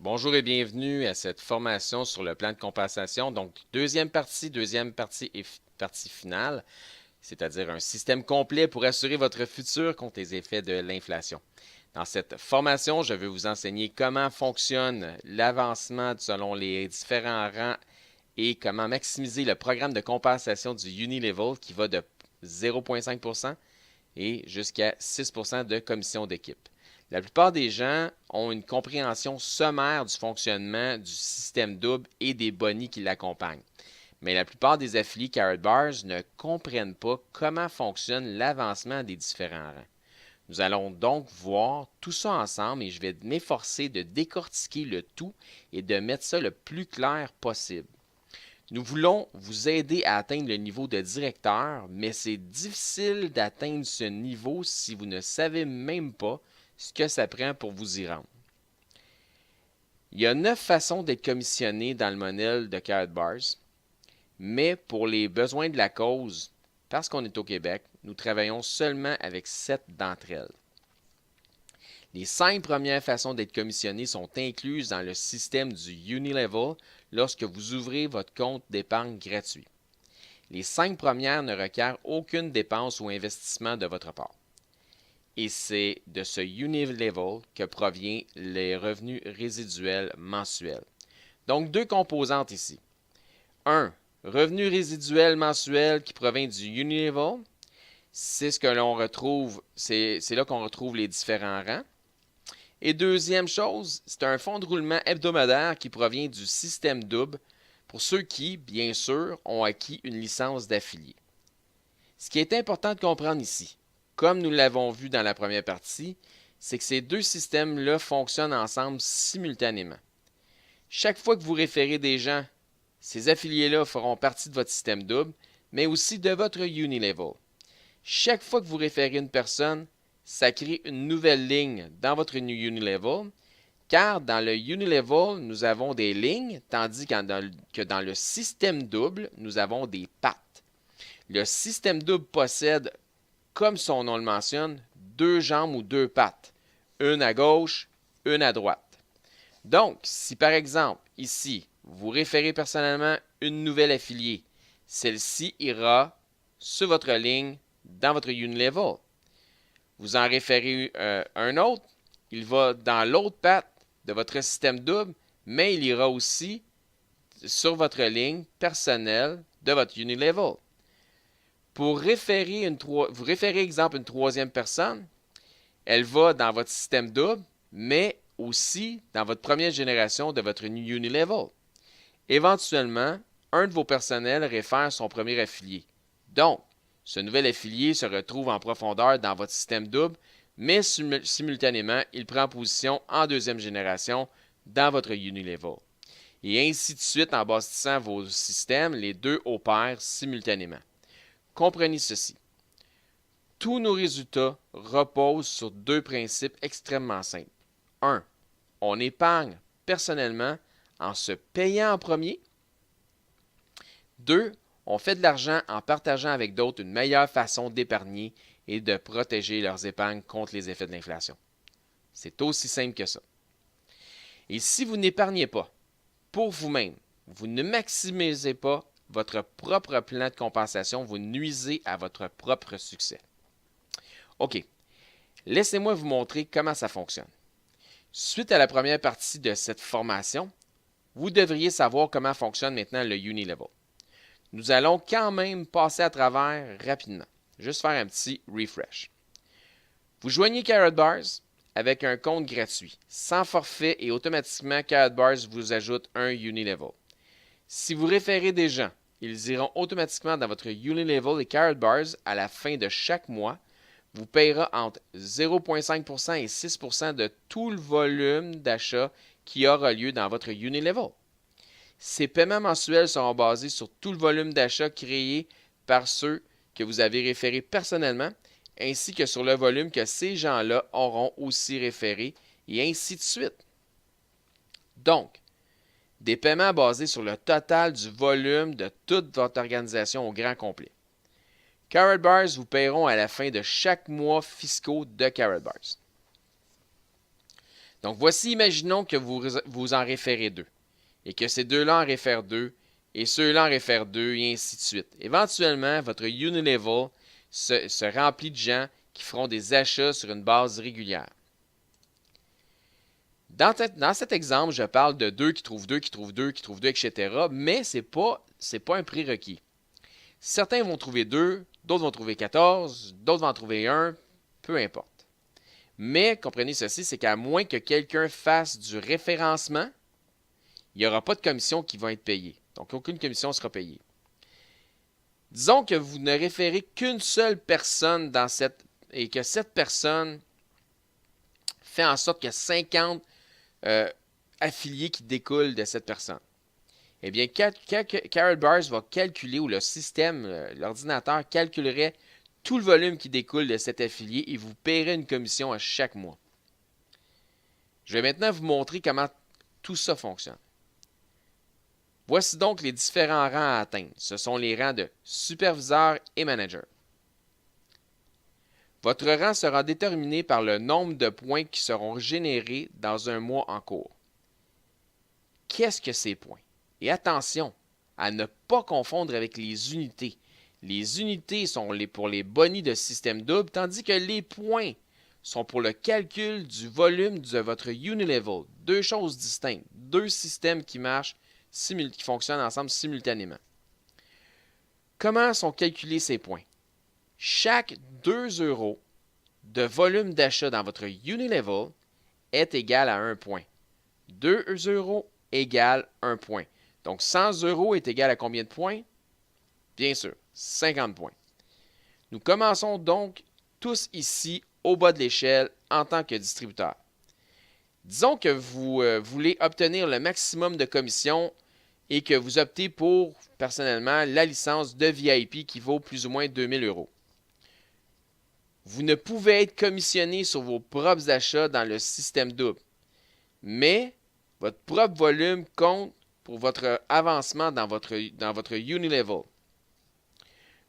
Bonjour et bienvenue à cette formation sur le plan de compensation. Donc, deuxième partie et partie finale, c'est-à-dire un système complet pour assurer votre futur contre les effets de l'inflation. Dans cette formation, je vais vous enseigner comment fonctionne l'avancement selon les différents rangs et comment maximiser le programme de compensation du Unilevel qui va de 0,5% et jusqu'à 6% de commission d'équipe. La plupart des gens ont une compréhension sommaire du fonctionnement du système double et des bonnies qui l'accompagnent. Mais la plupart des affiliés Karatbars ne comprennent pas comment fonctionne l'avancement des différents rangs. Nous allons donc voir tout ça ensemble et je vais m'efforcer de décortiquer le tout et de mettre ça le plus clair possible. Nous voulons vous aider à atteindre le niveau de directeur, mais c'est difficile d'atteindre ce niveau si vous ne savez même pas ce que ça prend pour vous y rendre. Il y a 9 façons d'être commissionné dans le modèle de Karatbars, mais pour les besoins de la cause, parce qu'on est au Québec, nous travaillons seulement avec 7 d'entre elles. Les 5 premières façons d'être commissionné sont incluses dans le système du Unilevel lorsque vous ouvrez votre compte d'épargne gratuit. Les 5 premières ne requièrent aucune dépense ou investissement de votre part. Et c'est de ce Unilevel que proviennent les revenus résiduels mensuels. Donc, deux composantes ici. 1. Revenu résiduel mensuel qui provient du Unilevel. C'est ce que l'on retrouve, c'est là qu'on retrouve les différents rangs. Et deuxième chose, c'est un fonds de roulement hebdomadaire qui provient du système double pour ceux qui, bien sûr, ont acquis une licence d'affilié. Ce qui est important de comprendre ici, comme nous l'avons vu dans la première partie, c'est que ces deux systèmes-là fonctionnent ensemble simultanément. Chaque fois que vous référez des gens, ces affiliés-là feront partie de votre système double, mais aussi de votre Unilevel. Chaque fois que vous référez une personne, ça crée une nouvelle ligne dans votre Unilevel, car dans le Unilevel, nous avons des lignes, tandis que dans le système double, nous avons des pattes. Le système double possède, comme son nom le mentionne, deux jambes ou deux pattes, une à gauche, une à droite. Donc, si par exemple, ici, vous référez personnellement une nouvelle affiliée, celle-ci ira sur votre ligne dans votre Unilevel. Vous en référez un autre, il va dans l'autre patte de votre système double, mais il ira aussi sur votre ligne personnelle de votre Unilevel. Pour référer vous référez exemple une troisième personne, elle va dans votre système double, mais aussi dans votre première génération de votre Unilevel. Éventuellement, un de vos personnels réfère son premier affilié. Donc, ce nouvel affilié se retrouve en profondeur dans votre système double, mais simultanément, il prend position en deuxième génération dans votre Unilevel. Et ainsi de suite, en bâtissant vos systèmes, les deux opèrent simultanément. Comprenez ceci. Tous nos résultats reposent sur deux principes extrêmement simples. 1. On épargne personnellement en se payant en premier. 2. On fait de l'argent en partageant avec d'autres une meilleure façon d'épargner et de protéger leurs épargnes contre les effets de l'inflation. C'est aussi simple que ça. Et si vous n'épargnez pas pour vous-même, vous ne maximisez pas votre propre plan de compensation, vous nuisez à votre propre succès. OK, laissez-moi vous montrer comment ça fonctionne. Suite à la première partie de cette formation, vous devriez savoir comment fonctionne maintenant le Unilevel. Nous allons quand même passer à travers rapidement. Juste faire un petit refresh. Vous joignez Karatbars avec un compte gratuit, sans forfait et automatiquement Karatbars vous ajoute un Unilevel. Si vous référez des gens, ils iront automatiquement dans votre Unilevel et Karatbars à la fin de chaque mois vous paiera entre 0,5% et 6% de tout le volume d'achat qui aura lieu dans votre Unilevel. Ces paiements mensuels seront basés sur tout le volume d'achat créé par ceux que vous avez référés personnellement, ainsi que sur le volume que ces gens-là auront aussi référé, et ainsi de suite. Donc, des paiements basés sur le total du volume de toute votre organisation au grand complet. Karatbars vous paieront à la fin de chaque mois fiscaux de Karatbars. Donc voici, imaginons que vous en référez deux et que ces deux-là en réfèrent deux et ceux-là en réfèrent deux et ainsi de suite. Éventuellement, votre Unilevel se remplit de gens qui feront des achats sur une base régulière. Dans cet exemple, je parle de deux qui trouvent deux, qui trouvent deux, qui trouvent deux, etc. Mais ce n'est pas un prérequis. Certains vont trouver deux, d'autres vont trouver 14, d'autres vont en trouver un, peu importe. Mais comprenez ceci, c'est qu'à moins que quelqu'un fasse du référencement, il n'y aura pas de commission qui va être payée. Donc, aucune commission ne sera payée. Disons que vous ne référez qu'une seule personne et que cette personne fait en sorte qu'il y a 50 affiliés qui découlent de cette personne. Eh bien, Karatbars va calculer, ou le système, l'ordinateur calculerait tout le volume qui découle de cet affilié et vous paierez une commission à chaque mois. Je vais maintenant vous montrer comment tout ça fonctionne. Voici donc les différents rangs à atteindre. Ce sont les rangs de superviseur et manager. Votre rang sera déterminé par le nombre de points qui seront générés dans un mois en cours. Qu'est-ce que ces points? Et attention à ne pas confondre avec les unités. Les unités sont pour les bonnies de système double, tandis que les points sont pour le calcul du volume de votre Unilevel. Deux choses distinctes, deux systèmes qui fonctionnent ensemble simultanément. Comment sont calculés ces points? Chaque 2 € de volume d'achat dans votre Unilevel est égal à 1 point. 2 € égale 1 point. Donc 100 € est égal à combien de points? Bien sûr, 50 points. Nous commençons donc tous ici au bas de l'échelle en tant que distributeur. Disons que vous voulez obtenir le maximum de commissions et que vous optez pour, personnellement, la licence de VIP qui vaut plus ou moins 2000 €. Vous ne pouvez être commissionné sur vos propres achats dans le système double, mais votre propre volume compte pour votre avancement dans votre Unilevel.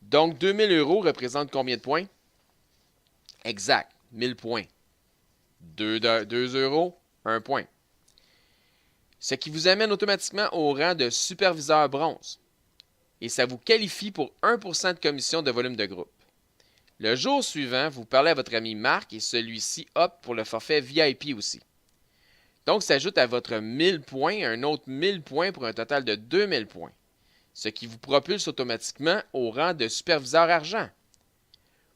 Donc, 2000 € représente combien de points? Exact, 1000 points. 2 €, 1 point. Ce qui vous amène automatiquement au rang de superviseur bronze. Et ça vous qualifie pour 1% de commission de volume de groupe. Le jour suivant, vous parlez à votre ami Marc et celui-ci opte pour le forfait VIP aussi. Donc, s'ajoute à votre 1000 points un autre 1000 points pour un total de 2000 points, ce qui vous propulse automatiquement au rang de superviseur argent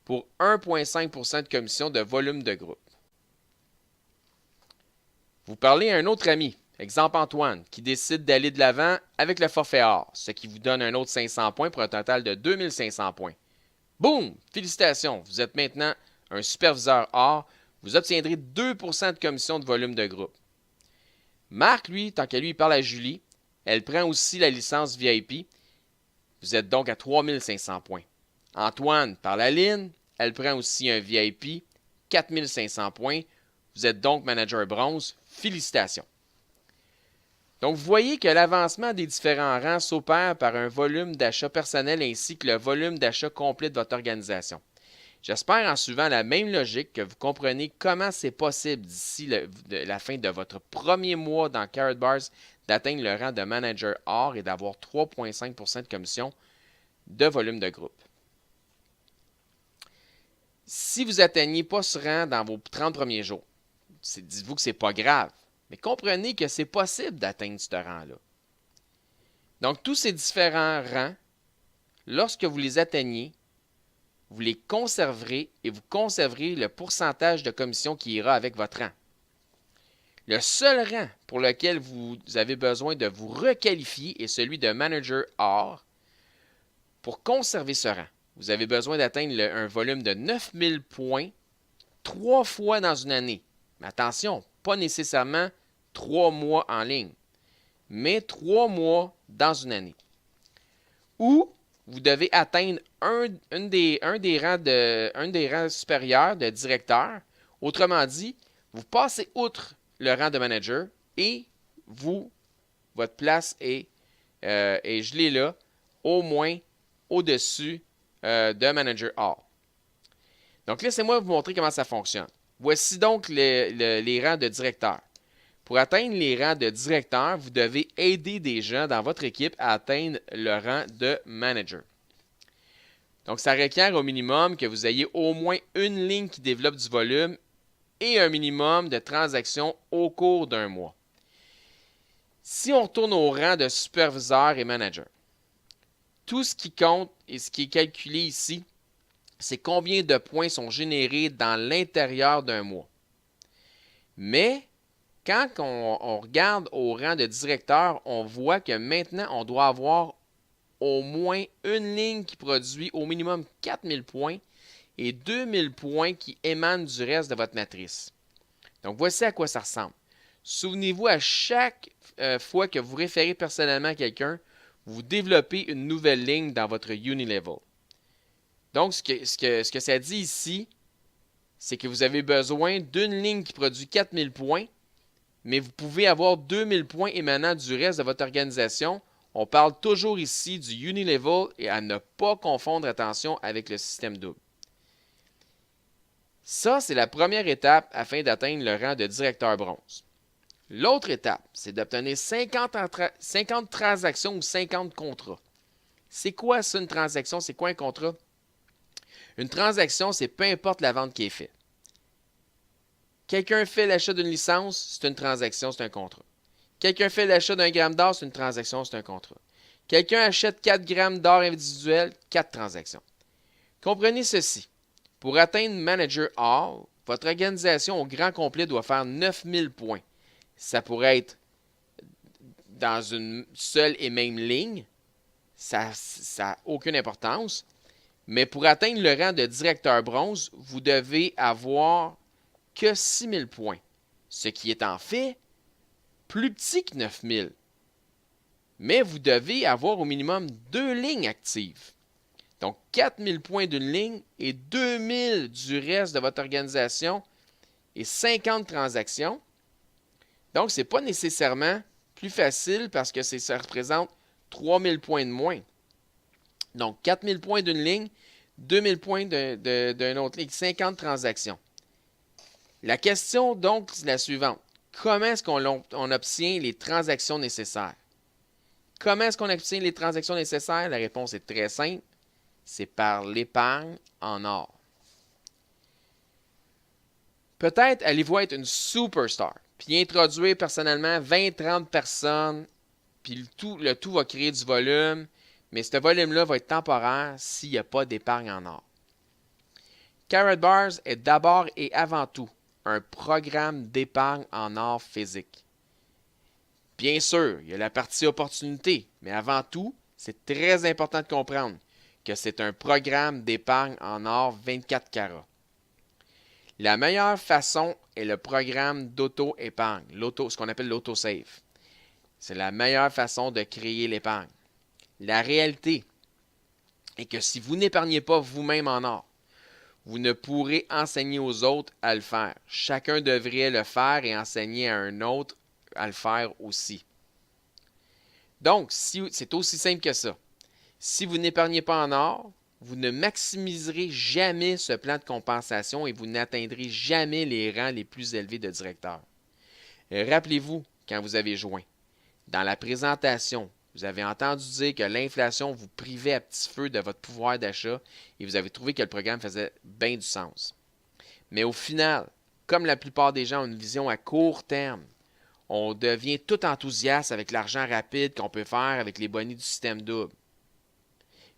pour 1,5% de commission de volume de groupe. Vous parlez à un autre ami, exemple Antoine, qui décide d'aller de l'avant avec le forfait or, ce qui vous donne un autre 500 points pour un total de 2500 points. Boum! Félicitations! Vous êtes maintenant un superviseur or. Vous obtiendrez 2% de commission de volume de groupe. Marc, lui, tant qu'à lui, il parle à Julie. Elle prend aussi la licence VIP. Vous êtes donc à 3500 points. Antoine parle à Lynn. Elle prend aussi un VIP. 4500 points. Vous êtes donc manager bronze. Félicitations! Donc, vous voyez que l'avancement des différents rangs s'opère par un volume d'achat personnel ainsi que le volume d'achat complet de votre organisation. J'espère en suivant la même logique que vous comprenez comment c'est possible d'ici la fin de votre premier mois dans Karatbars d'atteindre le rang de manager or et d'avoir 3,5% de commission de volume de groupe. Si vous n'atteignez pas ce rang dans vos 30 premiers jours, dites-vous que ce n'est pas grave. Mais comprenez que c'est possible d'atteindre ce rang-là. Donc, tous ces différents rangs, lorsque vous les atteignez, vous les conserverez et vous conserverez le pourcentage de commission qui ira avec votre rang. Le seul rang pour lequel vous avez besoin de vous requalifier est celui de manager or. Pour conserver ce rang, vous avez besoin d'atteindre un volume de 9000 points 3 fois dans une année. Mais attention, pas nécessairement 3 mois en ligne, mais 3 mois dans une année. Ou vous devez atteindre un des rangs supérieurs de directeur. Autrement dit, vous passez outre le rang de manager et votre place est gelée là, au moins au-dessus de manager or. Donc, laissez-moi vous montrer comment ça fonctionne. Voici donc les rangs de directeur. Pour atteindre les rangs de directeur, vous devez aider des gens dans votre équipe à atteindre le rang de manager. Donc, ça requiert au minimum que vous ayez au moins une ligne qui développe du volume et un minimum de transactions au cours d'un mois. Si on retourne au rang de superviseur et manager, tout ce qui compte et ce qui est calculé ici, c'est combien de points sont générés dans l'intérieur d'un mois. Mais quand on regarde au rang de directeur, on voit que maintenant, on doit avoir au moins une ligne qui produit au minimum 4000 points et 2000 points qui émanent du reste de votre matrice. Donc, voici à quoi ça ressemble. Souvenez-vous, à chaque fois que vous référez personnellement à quelqu'un, vous développez une nouvelle ligne dans votre Unilevel. Donc, ce que ça dit ici, c'est que vous avez besoin d'une ligne qui produit 4000 points, mais vous pouvez avoir 2000 points émanant du reste de votre organisation. On parle toujours ici du Unilevel et à ne pas confondre, attention, avec le système double. Ça, c'est la première étape afin d'atteindre le rang de directeur bronze. L'autre étape, c'est d'obtenir 50 transactions ou 50 contrats. C'est quoi ça, une transaction? C'est quoi un contrat? Une transaction, c'est peu importe la vente qui est faite. Quelqu'un fait l'achat d'une licence, c'est une transaction, c'est un contrat. Quelqu'un fait l'achat d'un gramme d'or, c'est une transaction, c'est un contrat. Quelqu'un achète 4 grammes d'or individuel, 4 transactions. Comprenez ceci. Pour atteindre Manager All, votre organisation au grand complet doit faire 9000 points. Ça pourrait être dans une seule et même ligne. Ça n'a aucune importance. Mais pour atteindre le rang de directeur bronze, vous devez avoir que 6000 points. Ce qui est en fait plus petit que 9000. Mais vous devez avoir au minimum 2 lignes actives. Donc, 4000 points d'une ligne et 2000 du reste de votre organisation et 50 transactions. Donc, ce n'est pas nécessairement plus facile parce que ça représente 3000 points de moins. Donc, 4000 points d'une ligne, 2000 points d'une autre ligne, 50 transactions. La question, donc, c'est la suivante. Comment est-ce qu'on obtient les transactions nécessaires? Comment est-ce qu'on obtient les transactions nécessaires? La réponse est très simple. C'est par l'épargne en or. Peut-être allez-vous être une superstar, puis introduire personnellement 20-30 personnes, puis le tout va créer du volume, mais ce volume-là va être temporaire s'il n'y a pas d'épargne en or. Karatbars est d'abord et avant tout un programme d'épargne en or physique. Bien sûr, il y a la partie opportunité, mais avant tout, c'est très important de comprendre que c'est un programme d'épargne en or 24 carats. La meilleure façon est le programme d'auto-épargne, ce qu'on appelle l'autosave. C'est la meilleure façon de créer l'épargne. La réalité est que si vous n'épargnez pas vous-même en or, vous ne pourrez enseigner aux autres à le faire. Chacun devrait le faire et enseigner à un autre à le faire aussi. Donc, c'est aussi simple que ça. Si vous n'épargnez pas en or, vous ne maximiserez jamais ce plan de compensation et vous n'atteindrez jamais les rangs les plus élevés de directeur. Rappelez-vous quand vous avez joint. Dans la présentation, vous avez entendu dire que l'inflation vous privait à petit feu de votre pouvoir d'achat et vous avez trouvé que le programme faisait bien du sens. Mais au final, comme la plupart des gens ont une vision à court terme, on devient tout enthousiaste avec l'argent rapide qu'on peut faire avec les bonnies du système double.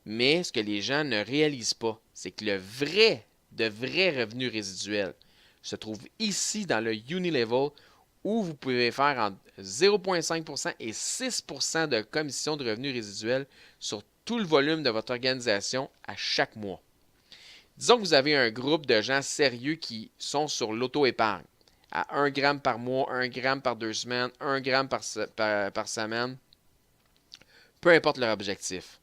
Mais ce que les gens ne réalisent pas, c'est que de vrai revenu résiduel se trouve ici dans le Unilevel où vous pouvez faire entre 0,5% et 6% de commission de revenus résiduels sur tout le volume de votre organisation à chaque mois. Disons que vous avez un groupe de gens sérieux qui sont sur l'auto-épargne à 1 gramme par mois, 1 gramme par 2 semaines, 1 gramme par semaine, peu importe leur objectif.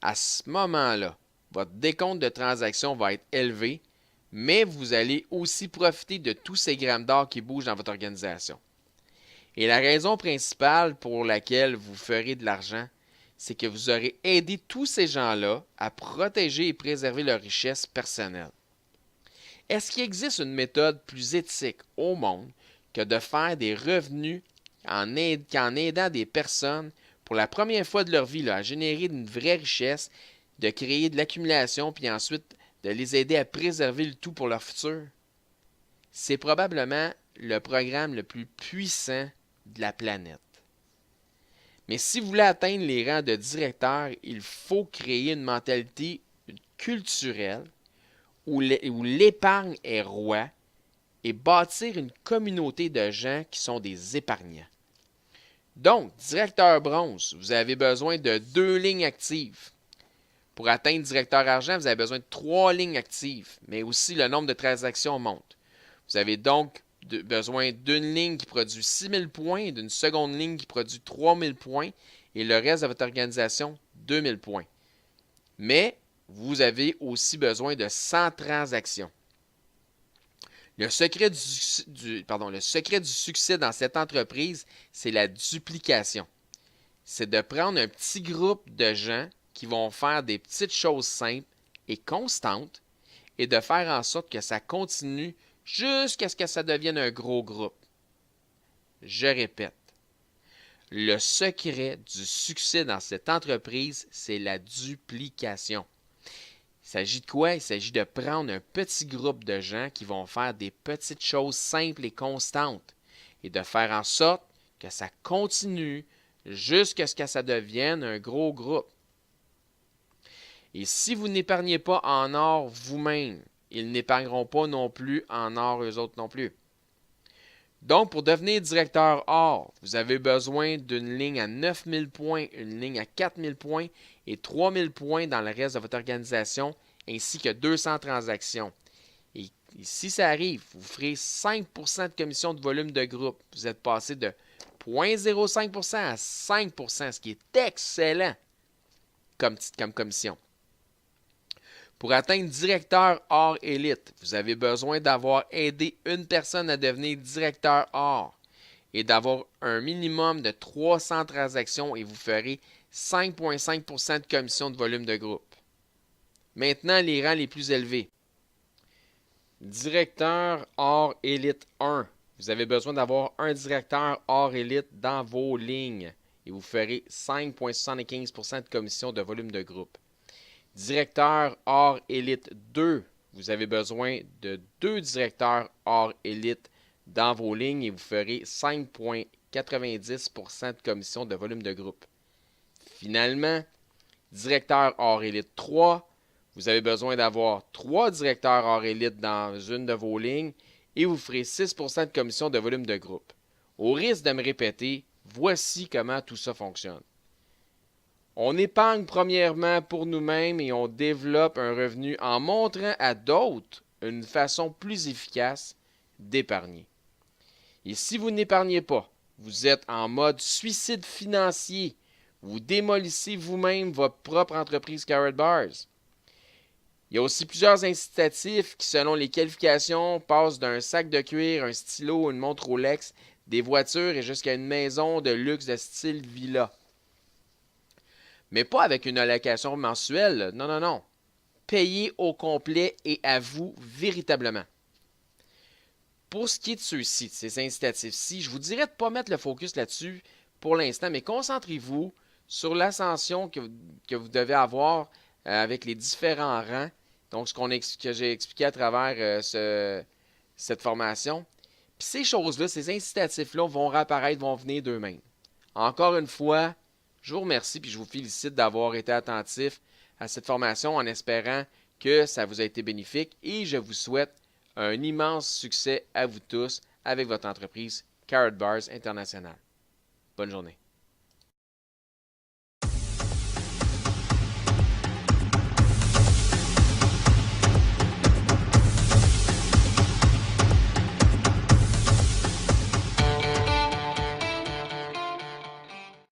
À ce moment-là, votre décompte de transaction va être élevé, mais vous allez aussi profiter de tous ces grammes d'or qui bougent dans votre organisation. Et la raison principale pour laquelle vous ferez de l'argent, c'est que vous aurez aidé tous ces gens-là à protéger et préserver leur richesse personnelle. Est-ce qu'il existe une méthode plus éthique au monde que de faire des revenus qu'en aidant des personnes pour la première fois de leur vie là, à générer une vraie richesse, de créer de l'accumulation, puis ensuite de les aider à préserver le tout pour leur futur, c'est probablement le programme le plus puissant de la planète. Mais si vous voulez atteindre les rangs de directeur, il faut créer une mentalité culturelle où l'épargne est roi et bâtir une communauté de gens qui sont des épargnants. Donc, directeur bronze, vous avez besoin de 2 lignes actives. Pour atteindre directeur argent, vous avez besoin de 3 lignes actives, mais aussi le nombre de transactions monte. Vous avez donc besoin d'une ligne qui produit 6 000 points et d'une seconde ligne qui produit 3 000 points et le reste de votre organisation, 2 000 points. Mais vous avez aussi besoin de 100 transactions. Le secret du succès dans cette entreprise, c'est la duplication. C'est de prendre un petit groupe de gens qui vont faire des petites choses simples et constantes et de faire en sorte que ça continue jusqu'à ce que ça devienne un gros groupe. Je répète, le secret du succès dans cette entreprise, c'est la duplication. Il s'agit de quoi? Il s'agit de prendre un petit groupe de gens qui vont faire des petites choses simples et constantes et de faire en sorte que ça continue jusqu'à ce que ça devienne un gros groupe. Et si vous n'épargnez pas en or vous-même, ils n'épargneront pas non plus en or eux autres non plus. Donc, pour devenir directeur or, vous avez besoin d'une ligne à 9 000 points, une ligne à 4 000 points et 3 000 points dans le reste de votre organisation, ainsi que 200 transactions. Et si ça arrive, vous ferez 5 % de commission de volume de groupe. Vous êtes passé de 0,05 % à 5 %, ce qui est excellent comme commission. Pour atteindre directeur or élite, vous avez besoin d'avoir aidé une personne à devenir directeur or et d'avoir un minimum de 300 transactions et vous ferez 5,5 % de commission de volume de groupe. Maintenant, les rangs les plus élevés. Directeur or élite 1. Vous avez besoin d'avoir un directeur or élite dans vos lignes et vous ferez 5,75 % de commission de volume de groupe. Directeur or élite 2, vous avez besoin de 2 directeurs or élite dans vos lignes et vous ferez 5,90 % de commission de volume de groupe. Finalement, directeur or élite 3, vous avez besoin d'avoir 3 directeurs or élite dans une de vos lignes et vous ferez 6 % de commission de volume de groupe. Au risque de me répéter, voici comment tout ça fonctionne. On épargne premièrement pour nous-mêmes et on développe un revenu en montrant à d'autres une façon plus efficace d'épargner. Et si vous n'épargnez pas, vous êtes en mode suicide financier. Vous démolissez vous-même votre propre entreprise Karatbars. Il y a aussi plusieurs incitatifs qui, selon les qualifications, passent d'un sac de cuir, un stylo, une montre Rolex, des voitures et jusqu'à une maison de luxe de style villa. Mais pas avec une allocation mensuelle. Non, non, non. Payez au complet et à vous véritablement. Pour ce qui est de ceux-ci, de ces incitatifs-ci, je vous dirais de ne pas mettre le focus là-dessus pour l'instant, mais concentrez-vous sur l'ascension que vous devez avoir avec les différents rangs. Donc, que j'ai expliqué à travers cette formation. Puis ces choses-là, ces incitatifs-là vont réapparaître, vont venir d'eux-mêmes. Encore une fois, je vous remercie et je vous félicite d'avoir été attentif à cette formation en espérant que ça vous a été bénéfique et je vous souhaite un immense succès à vous tous avec votre entreprise Karatbars International. Bonne journée.